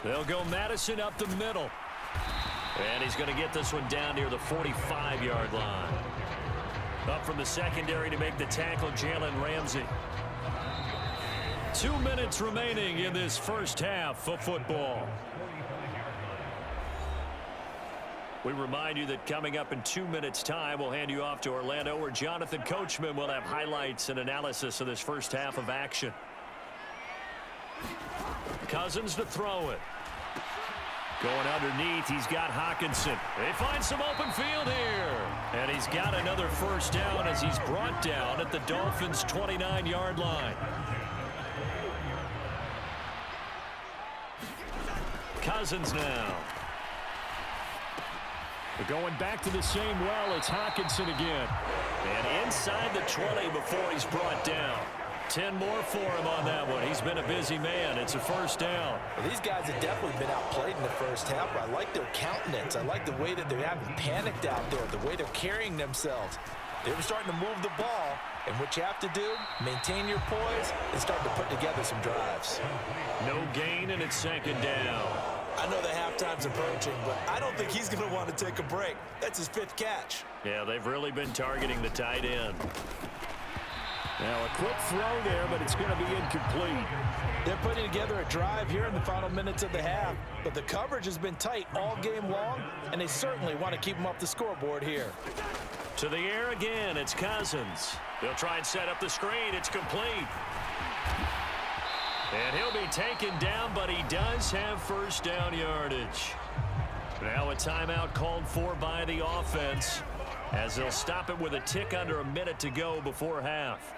They'll go Madison up the middle. And he's going to get this one down near the 45-yard line. Up from the secondary to make the tackle, Jalen Ramsey. 2 minutes remaining in this first half of football. We remind you that coming up in 2 minutes' time, we'll hand you off to Orlando, where Jonathan Coachman will have highlights and analysis of this first half of action. Cousins to throw it. Going underneath, he's got Hockenson. They find some open field here. And he's got another first down as he's brought down at the Dolphins' 29-yard line. Cousins now. We're going back to the same well. It's Hockenson again. And inside the 20 before he's brought down. 10 more for him on that one. He's been a busy man. It's a first down. Well, these guys have definitely been outplayed in the first half. I like their countenance. I like the way that they haven't panicked out there, the way they're carrying themselves. They were starting to move the ball, and what you have to do, maintain your poise and start to put together some drives. No gain, and it's second down. I know the halftime's approaching, but I don't think he's going to want to take a break. That's his 5th catch. Yeah, they've really been targeting the tight end. Now a quick throw there, but it's going to be incomplete. They're putting together a drive here in the final minutes of the half, but the coverage has been tight all game long, and they certainly want to keep them off the scoreboard here. To the air again, it's Cousins. They'll try and set up the screen. It's complete. And he'll be taken down, but he does have first down yardage. Now a timeout called for by the offense, as they'll stop it with a tick under a minute to go before half.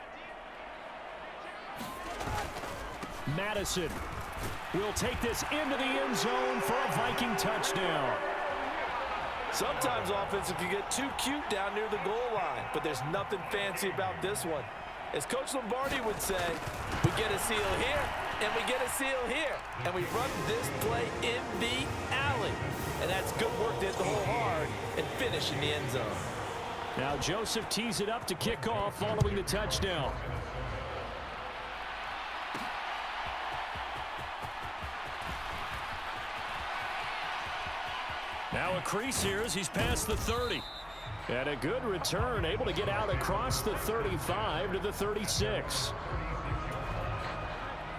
Madison will take this into the end zone for a Viking touchdown. Sometimes offense can get too cute down near the goal line, but there's nothing fancy about this one. As Coach Lombardi would say, we get a seal here, and we get a seal here, and we run this play in the alley. And that's good work to hit the hole hard and finish in the end zone. Now Joseph tees it up to kick off following the touchdown. Now a crease here as he's past the 30. And a good return, able to get out across the 35 to the 36.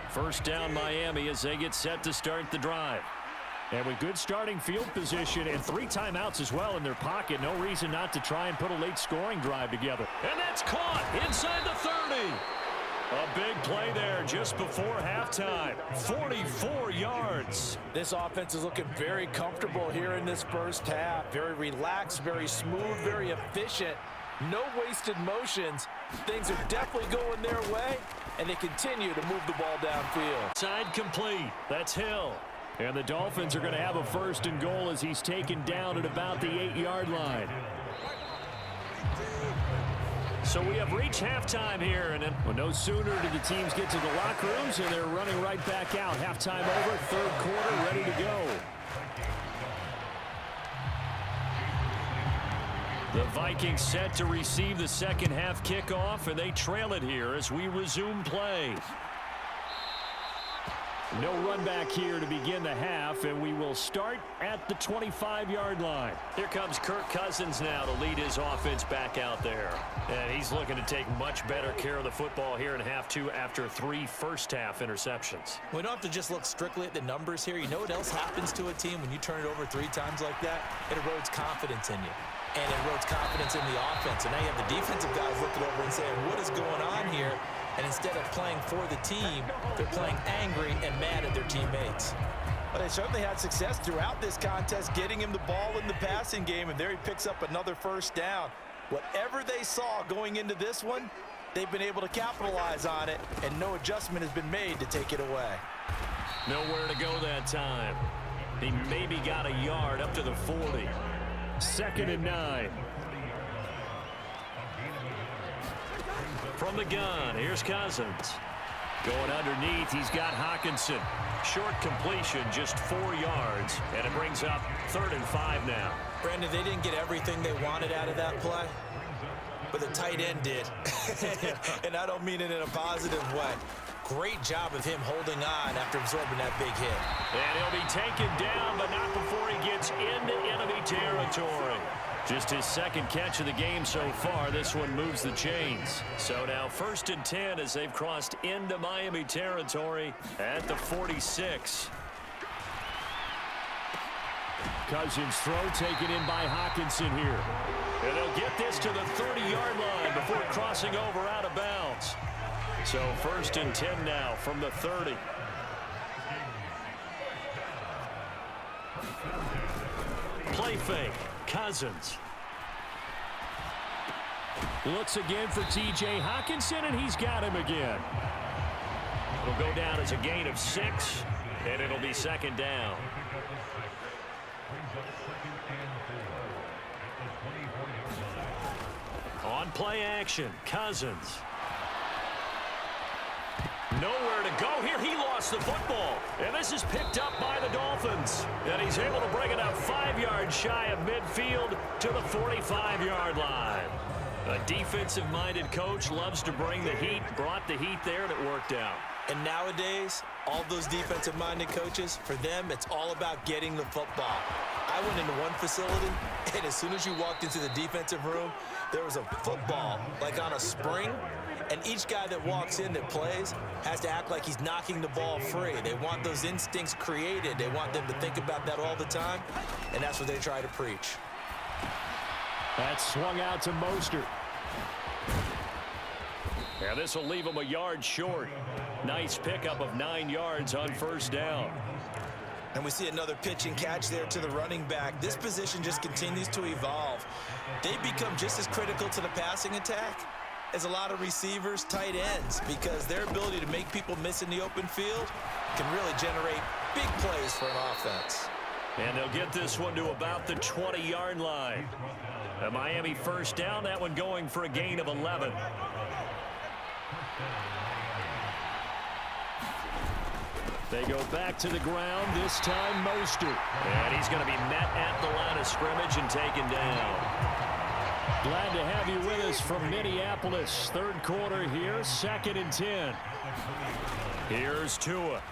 First down Miami as they get set to start the drive. And with good starting field position and 3 timeouts as well in their pocket, no reason not to try and put a late scoring drive together. And that's caught inside the 30. A big play there just before halftime. 44 yards. This offense is looking very comfortable here in this first half. Very relaxed, very smooth, very efficient. No wasted motions. Things are definitely going their way, and they continue to move the ball downfield. Side complete. That's Hill. And the Dolphins are going to have a first and goal as he's taken down at about the 8-yard line. So we have reached halftime here. And well, no sooner do the teams get to the locker rooms, and they're running right back out. Halftime over, third quarter, ready to go. The Vikings set to receive the second half kickoff, and they trail it here as we resume play. No run back here to begin the half, and we will start at the 25-yard line. Here comes Kirk Cousins now to lead his offense back out there. And he's looking to take much better care of the football here in half 2 after 3 first-half interceptions. We don't have to just look strictly at the numbers here. You know what else happens to a team when you turn it over 3 times like that? It erodes confidence in you. And it erodes confidence in the offense. And now you have the defensive guys looking over and saying, what is going on here? And instead of playing for the team, they're playing angry and mad at their teammates. Well, they certainly had success throughout this contest, getting him the ball in the passing game, and there he picks up another first down. Whatever they saw going into this one, they've been able to capitalize on it, and no adjustment has been made to take it away. Nowhere to go that time. He maybe got a yard up to the 40. 2nd and 9. From the gun, here's Cousins. Going underneath, he's got Hockenson. Short completion, just 4 yards, and it brings up 3rd and 5 now. Brandon, they didn't get everything they wanted out of that play, but the tight end did. And I don't mean it in a positive way. Great job of him holding on after absorbing that big hit. And he'll be taken down, but not before he gets into enemy territory. Just his second catch of the game so far. This one moves the chains. So now 1st and 10 as they've crossed into Miami territory at the 46. Cousins' throw taken in by Hawkinson here. And they'll get this to the 30-yard line before crossing over out of bounds. So 1st and 10 now from the 30. Play fake. Cousins. Looks again for T.J. Hawkinson, and he's got him again. It'll go down as a gain of 6, and it'll be 2nd down. On play action, Cousins. Nowhere to go here. He lost the football. And this is picked up by the Dolphins. And he's able to bring it up 5 yards shy of midfield to the 45-yard line. A defensive-minded coach loves to bring the heat. Brought the heat there, and it worked out. And nowadays, all those defensive-minded coaches, for them, it's all about getting the football. I went into one facility, and as soon as you walked into the defensive room, there was a football, like on a spring, and each guy that walks in that plays has to act like he's knocking the ball free. They want those instincts created. They want them to think about that all the time, and that's what they try to preach. That's swung out to Mostert. Yeah, this will leave him a yard short. Nice pickup of 9 yards on 1st down. And we see another pitch and catch there to the running back. This position just continues to evolve. They become just as critical to the passing attack as a lot of receivers, tight ends, because their ability to make people miss in the open field can really generate big plays for an offense. And they'll get this one to about the 20-yard line. A Miami 1st down, that one going for a gain of 11. They go back to the ground, this time Mostert. And he's going to be met at the line of scrimmage and taken down. Glad to have you with us from Minneapolis. 3rd quarter here, 2nd and 10. Here's Tua.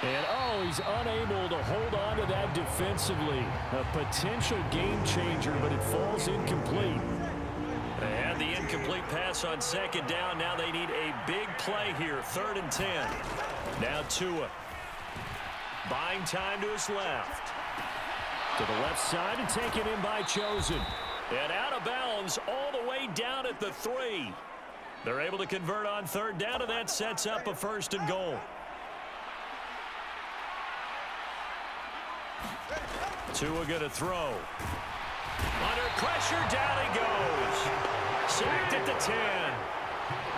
And, oh, he's unable to hold on to that defensively. A potential game changer, but it falls incomplete. They had the incomplete pass on 2nd down. Now they need a big play here. 3rd and 10. Now Tua. Buying time to his left. To the left side and taken in by Chosen. And out of bounds all the way down at the 3. They're able to convert on 3rd down, and that sets up a 1st and goal. Tua going to throw. Under pressure, down he goes. Sacked at the 10.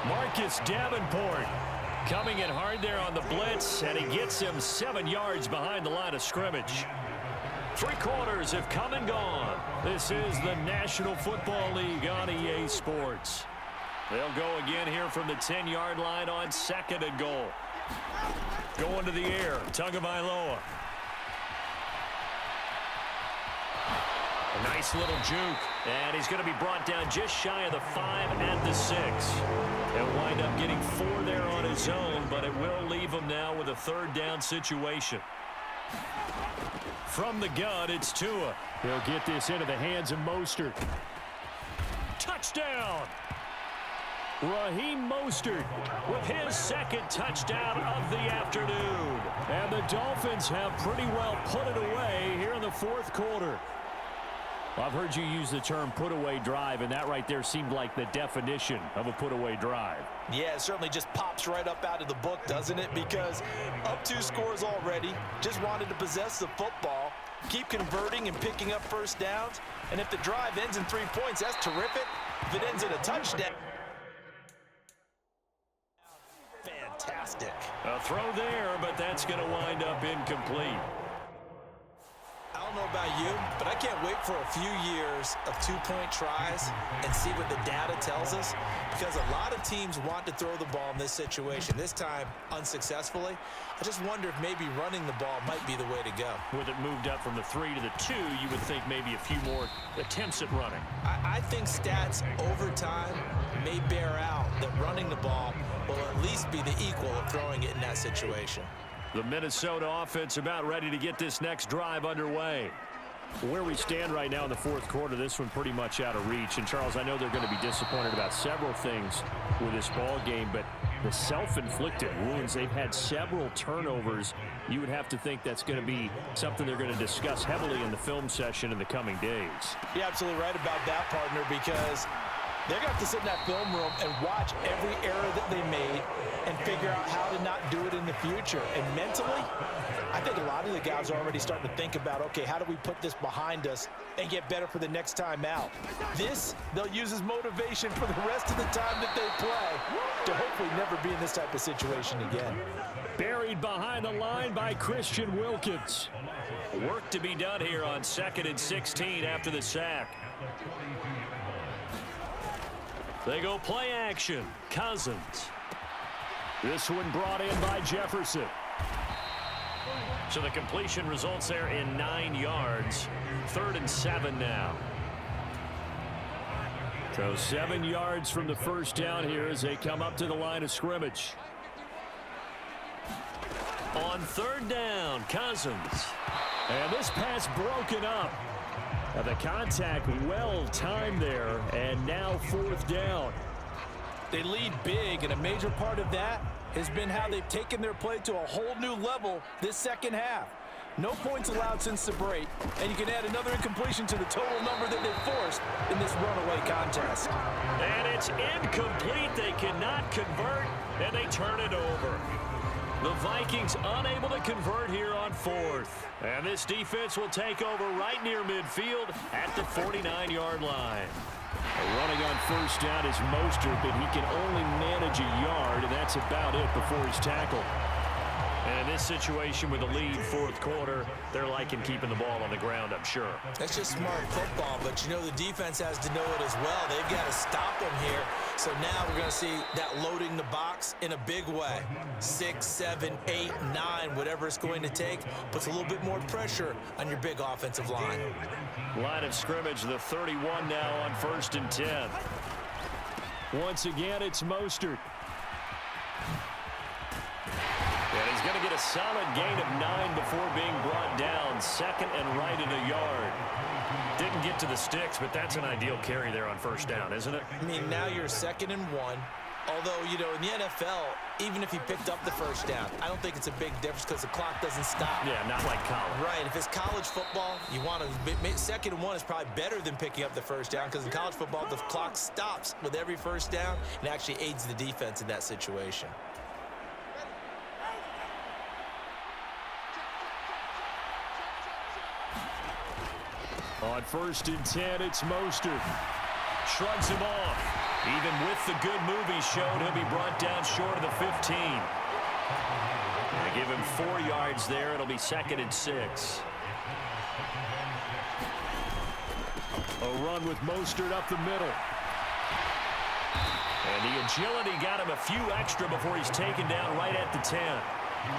Marcus Davenport coming in hard there on the blitz, and he gets him 7 yards behind the line of scrimmage. 3 quarters have come and gone. This is the National Football League on EA Sports. They'll go again here from the 10-yard line on 2nd and goal. Going to the air, Tagovailoa. A nice little juke, and he's going to be brought down just shy of the 5 at the 6. He'll wind up getting 4 there on his own, but it will leave him now with a 3rd down situation. From the gun, it's Tua. He'll get this into the hands of Mostert. Touchdown! Raheem Mostert With his 2nd touchdown of the afternoon. and the Dolphins have pretty well put it away here in the 4th quarter. I've heard you use the term put-away drive, and that right there seemed like the definition of a put-away drive. Yeah, it certainly just pops right up out of the book, doesn't it? Because up 2 scores already, just wanted to possess the football, keep converting and picking up 1st downs, and if the drive ends in 3 points, that's terrific. If it ends in a touchdown, fantastic. A throw there, but that's going to wind up incomplete. I don't know about you, but I can't wait for a few years of 2-point tries and see what the data tells us, because a lot of teams want to throw the ball in this situation, this time unsuccessfully. I just wonder if maybe running the ball might be the way to go. With it moved up from the 3 to the 2, you would think maybe a few more attempts at running. I think stats over time may bear out that running the ball will at least be the equal of throwing it in that situation. The Minnesota offense about ready to get this next drive underway. Where we stand right now in the fourth quarter, this one pretty much out of reach. And, Charles, I know they're going to be disappointed about several things with this ball game, but the self-inflicted wounds, they've had several turnovers. You would have to think that's going to be something they're going to discuss heavily in the film session in the coming days. You're absolutely right about that, partner, because they're going to have to sit in that film room and watch every error that they made and figure out how to not do it in the future. And mentally, I think a lot of the guys are already starting to think about, okay, how do we put this behind us and get better for the next time out? This, they'll use as motivation for the rest of the time that they play to hopefully never be in this type of situation again. Buried behind the line by Christian Wilkins. Work to be done here on 2nd and 16 after the sack. They go play action. Cousins. This one brought in by Jefferson. So the completion results there in 9 yards. 3rd and 7 now. So 7 yards from the first down here as they come up to the line of scrimmage. On 3rd down, Cousins. And this pass broken up. Now the contact well timed there, and now 4th down. They lead big, and a major part of that has been how they've taken their play to a whole new level this second half. No points allowed since the break, and you can add another incompletion to the total number that they forced in this runaway contest. And it's incomplete. They cannot convert, and they turn it over. The Vikings unable to convert here on 4th. And this defense will take over right near midfield at the 49-yard line. Running on first down is Mostert, but he can only manage a yard, and that's about it before he's tackled. And in this situation with the lead 4th quarter, they're liking keeping the ball on the ground, I'm sure. That's just smart football, but you know the defense has to know it as well. They've got to stop them here. So now we're going to see that loading the box in a big way. 6, 7, 8, 9, whatever it's going to take, puts a little bit more pressure on your big offensive line. Line of scrimmage, the 31 now on 1st and 10. Once again, it's Mostert. And he's going to get a solid gain of 9 before being brought down. 2nd and right in a yard. Didn't get to the sticks, but that's an ideal carry there on 1st down, isn't it? I mean, now you're 2nd and 1. Although, you know, in the NFL, even if he picked up the first down, I don't think it's a big difference because the clock doesn't stop. Yeah, not like college. Right. If it's college football, you want to 2nd and 1 is probably better than picking up the first down because in college football, the clock stops with every first down and actually aids the defense in that situation. On 1st and 10, it's Mostert. Shrugs him off. Even with the good move he showed, he'll be brought down short of the 15. They give him 4 yards there. It'll be 2nd and 6. A run with Mostert up the middle. And the agility got him a few extra before he's taken down right at the 10.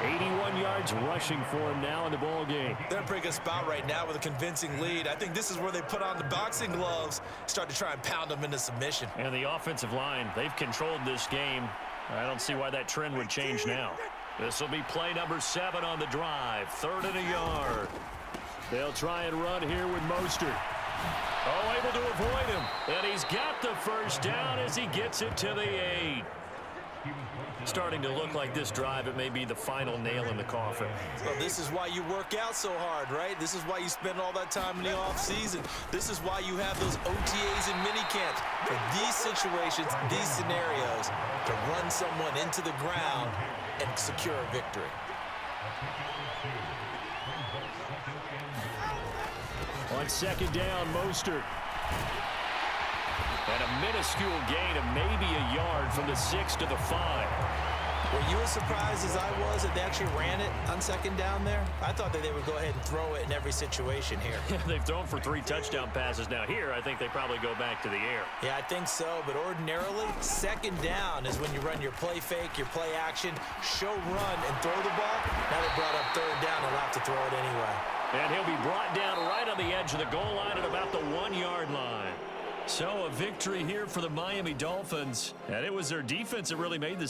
81 yards rushing for him now in the ball game. They're in a pretty good spot right now with a convincing lead. I think this is where they put on the boxing gloves, start to try and pound them into submission. And the offensive line, they've controlled this game. I don't see why that trend would change now. This will be play number 7 on the drive. 3rd and a yard. They'll try and run here with Mostert. Oh, able to avoid him. And he's got the first down as he gets it to the 8. Starting to look like this drive, it may be the final nail in the coffin. Well, this is why you work out so hard, right? This is why you spend all that time in the offseason. This is why you have those OTAs and minicamps. For these situations, these scenarios, to run someone into the ground and secure a victory. On 2nd down, Mostert. And a minuscule gain of maybe a yard from the 6 to the 5. Were you as surprised as I was that they actually ran it on 2nd down there? I thought that they would go ahead and throw it in every situation here. They've thrown for 3 touchdown passes now. Here, I think they probably go back to the air. Yeah, I think so, but ordinarily, 2nd down is when you run your play fake, your play action, show run, and throw the ball. Now they brought up 3rd down, they'll have to throw it anyway. And he'll be brought down right on the edge of the goal line at about the 1-yard line. So a victory here for the Miami Dolphins, and it was their defense that really made the